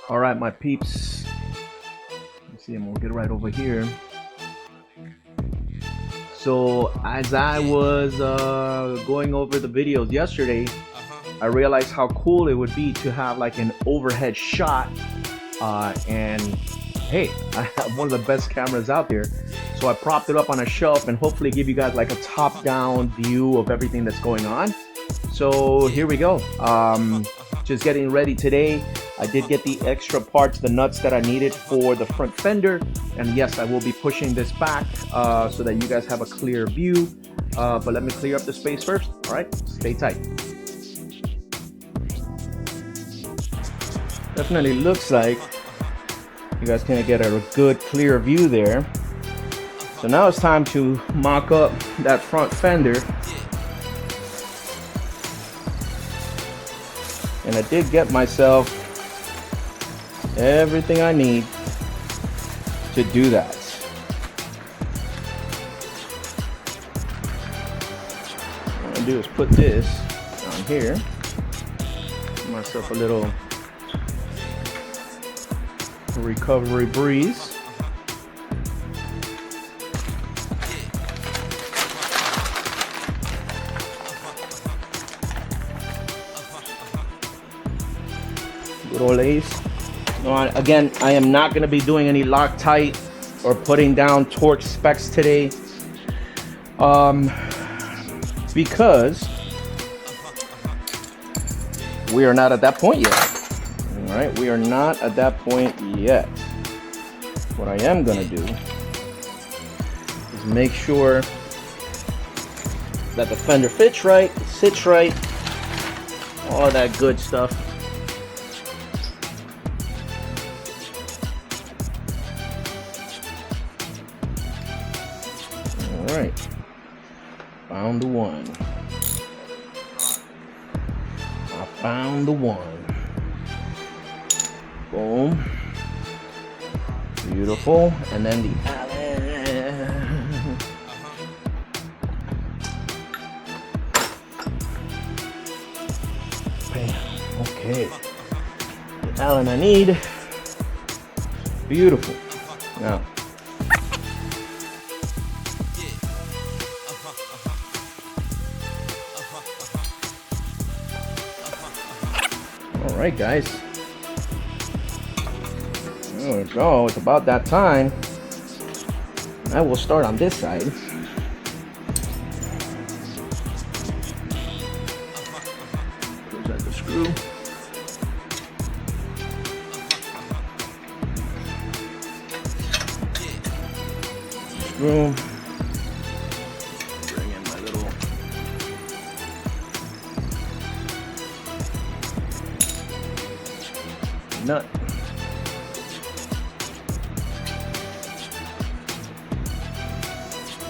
All right, my peeps. Let's see, and we'll get right over here. So as I was going over the videos yesterday, I realized how cool it would be to have like an overhead shot. And hey, I have one of the best cameras out there. So I propped it up on a shelf and hopefully give you guys like a top-down view of everything that's going on. So here we go. Just getting ready today. I did get the extra parts, the nuts that I needed for the front fender. And yes, I will be pushing this back so that you guys have a clear view. But let me clear up the space first. All right, stay tight. Definitely looks like you guys can get a good clear view there. So now it's time to mock up that front fender. And I did get myself everything I need to do that. What I'm gonna do is put this on here. Give myself a little recovery breeze. Good old ace. Again, I am not going to be doing any Loctite or putting down torque specs today, because we are not at that point yet. All right, we are not at that point yet. What I am going to do is make sure that the fender fits right, sits right, all that good stuff. Alright, found the one. I found the one. Boom. Beautiful. And then the Allen. Bam. Okay. The Allen I need. Beautiful. Now, alright guys, there we go. It's about that time. I will start on this side. Close out the screw. Screw. Bring in my little nut.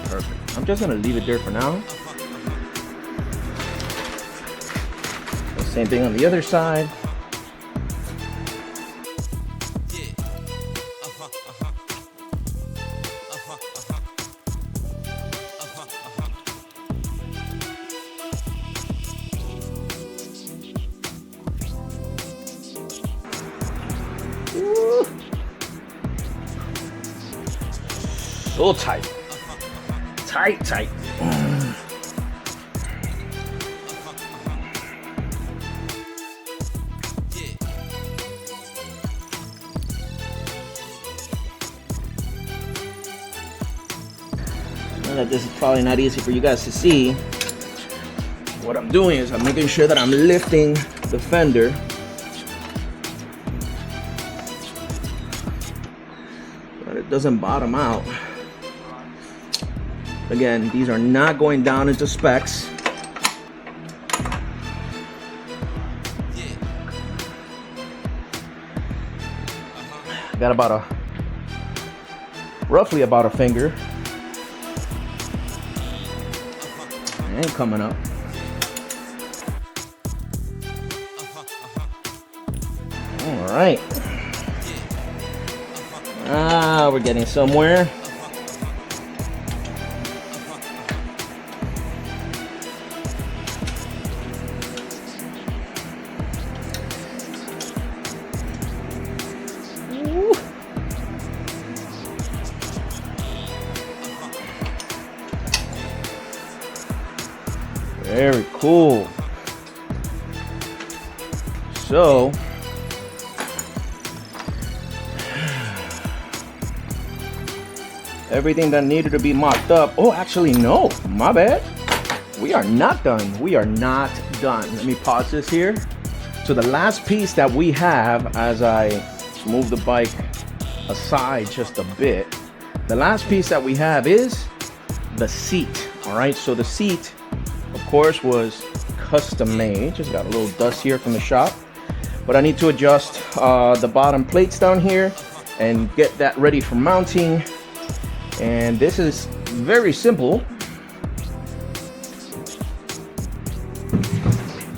Perfect. I'm just gonna leave it there for now. The same thing on the other side. Woo. So tight. Tight. I know that this is probably not easy for you guys to see. What I'm doing is I'm making sure that I'm lifting the fender. But it doesn't bottom out. Again, these are not going down into specs. Got about roughly about a finger. Ain't coming up. All right. We're getting somewhere. Very cool. So everything that needed to be mocked up. Oh, actually, no, my bad. We are not done. We are not done. Let me pause this here. So the last piece that we have, as I move the bike aside just a bit, the last piece that we have is the seat. All right, so the seat, of course, was custom made. Just got a little dust here from the shop, but I need to adjust the bottom plates down here and get that ready for mounting. And this is very simple,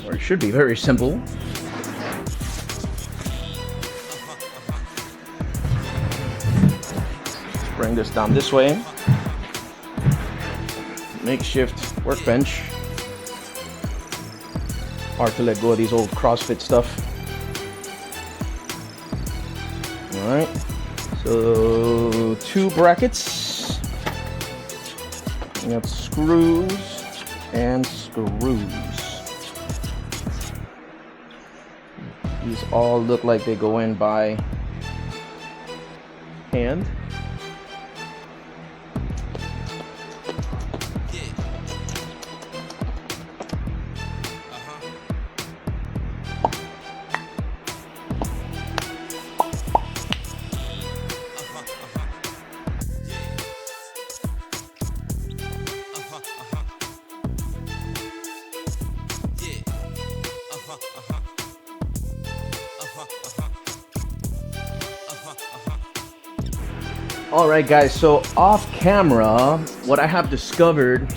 or it should be very simple. Let's bring this down this way. Makeshift workbench. Hard to let go of these old CrossFit stuff. All right, so 2 brackets. We got screws and screws. These all look like they go in by hand. All right, guys, so off camera, what I have discovered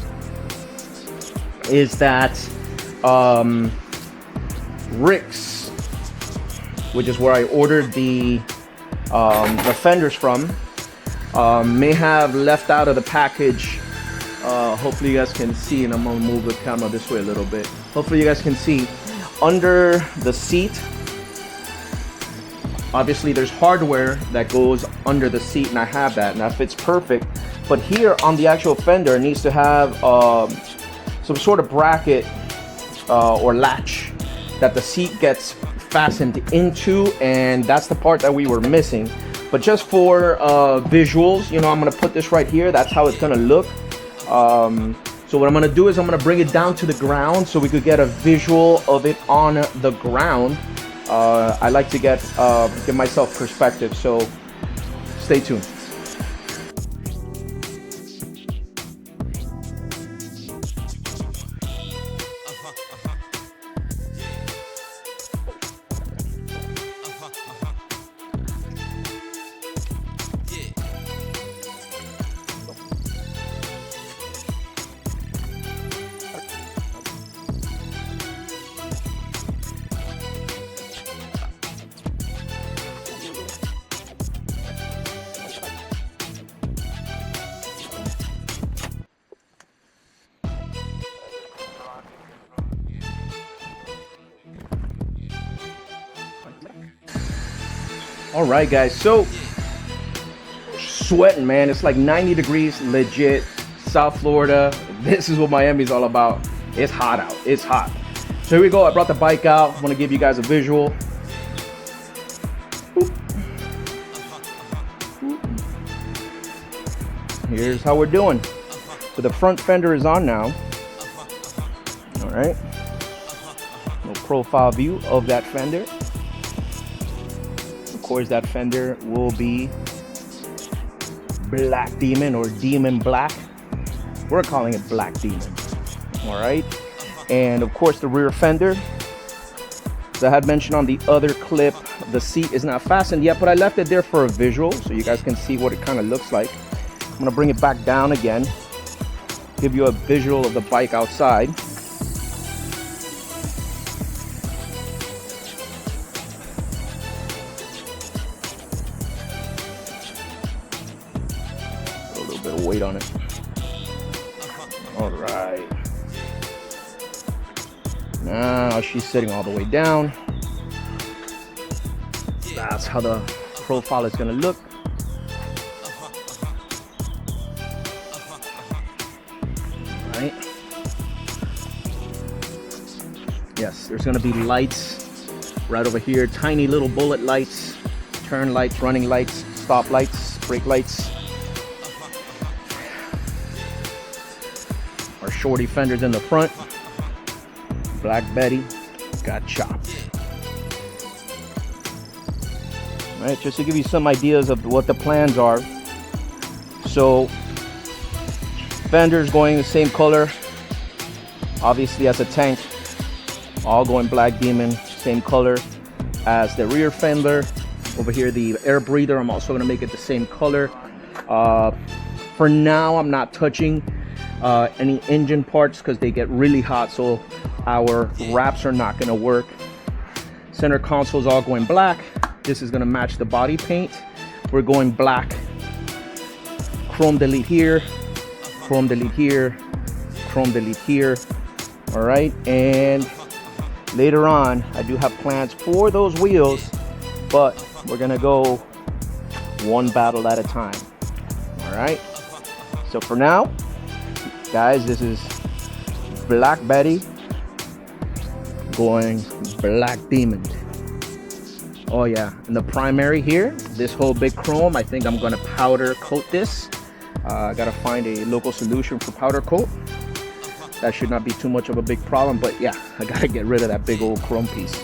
is that Rick's, which is where I ordered the fenders from, may have left out of the package. Hopefully you guys can see, and I'm gonna move the camera this way a little bit. Hopefully you guys can see under the seat. Obviously there's hardware that goes under the seat, and I have that, and that fits perfect. But here on the actual fender, it needs to have some sort of bracket or latch that the seat gets fastened into, and that's the part that we were missing. But just for visuals, you know, I'm gonna put this right here. That's how it's gonna look. So what I'm gonna do is I'm gonna bring it down to the ground so we could get a visual of it on the ground. I like to give myself perspective, so stay tuned. All right, guys, so sweating, man. It's like 90 degrees, legit. South Florida. This is what Miami's all about. It's hot out. It's hot. So here we go. I brought the bike out. I want to give you guys a visual. Here's how we're doing. So the front fender is on now. All right. No profile view of that fender. Of course, that fender will be Black Demon or Demon Black. We're calling it Black Demon. All right. And of course, the rear fender. As I had mentioned on the other clip, the seat is not fastened yet, but I left it there for a visual so you guys can see what it kind of looks like. I'm gonna bring it back down again, give you a visual of the bike outside. A little bit of weight on it. All right. Now she's sitting all the way down. That's how the profile is gonna look. Right. guys. There's gonna be lights right over here, tiny little bullet lights, turn lights, running lights, stop lights, brake lights. Our shorty fenders in the front. Black Betty got chopped. All right, just to give you some ideas of what the plans are. So fenders going the same color, obviously as a tank, all going Black Demon, same color as the rear fender. Over here, the air breather, I'm also gonna make it the same color. For now, I'm not touching any engine parts because they get really hot, so our wraps are not gonna work. Center console is all going black. This is gonna match the body paint. We're going black. Chrome delete here, chrome delete here, chrome delete here. All right, and later on, I do have plans for those wheels, but we're gonna go one battle at a time. All right, so for now, guys, this is Black Betty going Black Demon. Oh yeah, and the primary here, this whole big chrome, I think I'm gonna powder coat this. I gotta find a local solution for powder coat. That should not be too much of a big problem, but yeah, I gotta get rid of that big old chrome piece.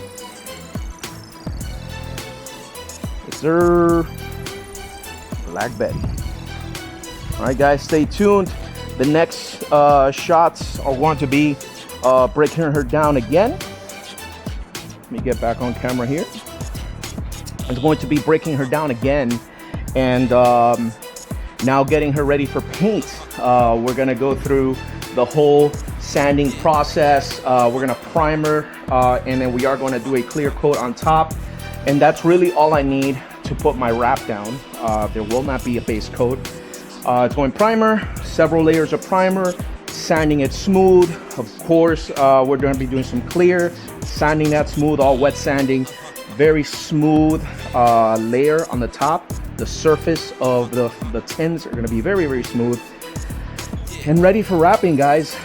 Yes, sir. Black Betty. All right, guys, stay tuned. The next shots are going to be breaking her down again. Let me get back on camera here. It's going to be breaking her down again, and now getting her ready for paint. We're gonna go through the whole sanding process. We're gonna primer, and then we are gonna do a clear coat on top. And that's really all I need to put my wrap down. There will not be a base coat. It's going primer, several layers of primer, sanding it smooth. Of course, we're gonna be doing some clear, sanding that smooth, all wet sanding. Very smooth layer on the top. The surface of the tins are going to be very, very smooth and ready for wrapping, guys.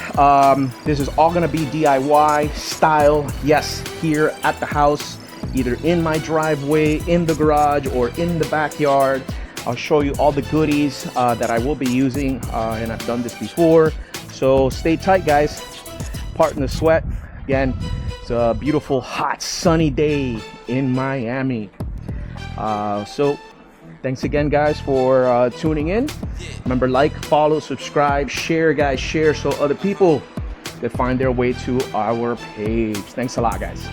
This is all going to be DIY style. Yes, here at the house, either in my driveway, in the garage, or in the backyard. I'll show you all the goodies that I will be using, and I've done this before. So stay tight, guys. Pardon the sweat. Again, it's a beautiful, hot, sunny day in Miami. So thanks again, guys, for tuning in. Remember, like, follow, subscribe, share, guys, share so other people can find their way to our page. Thanks a lot, guys.